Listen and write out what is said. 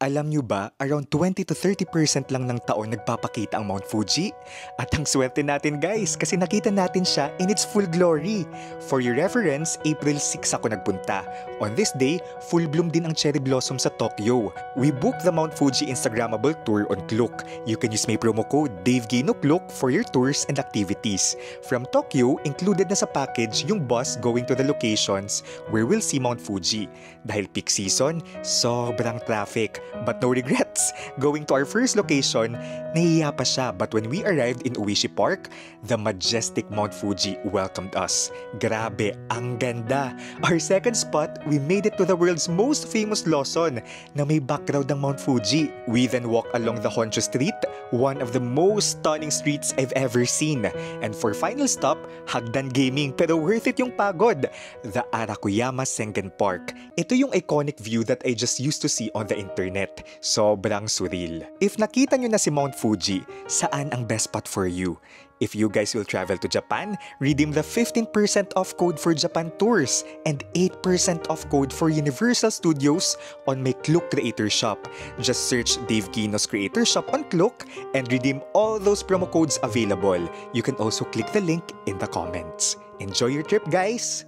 Alam nyo ba, around 20 to 30% lang ng taon nagpapakita ang Mount Fuji? At ang swerte natin guys, kasi nakita natin siya in its full glory. For your reference, April 6 ako nagpunta. On this day, full bloom din ang cherry blossom sa Tokyo. We booked the Mount Fuji Instagrammable tour on Klook. You can use my promo code DaveGinoKlook for your tours and activities. From Tokyo, included na sa package yung bus going to the locations where we'll see Mount Fuji. Dahil peak season, sobrang traffic. But no regrets. Going to our first location, nahiya pa siya. But when we arrived in Uishi Park, the majestic Mount Fuji welcomed us. Grabe, ang ganda. Our second spot, we made it to the world's most famous Lawson na may background ng Mount Fuji. We then walked along the Honshu Street, one of the most stunning streets I've ever seen. And for final stop, Hagdan Gaming, pero worth it yung pagod. The Arakuyama Sengen Park. Ito yung iconic view that I just used to see on the internet. Sobrang surreal. If nakita nyo na si Mount Fuji, saan ang best spot for you? If you guys will travel to Japan, redeem the 15% off code for Japan Tours and 8% off code for Universal Studios on my Klook Creator Shop. Just search Dave Gino's Creator Shop on Klook and redeem all those promo codes available. You can also click the link in the comments. Enjoy your trip, guys!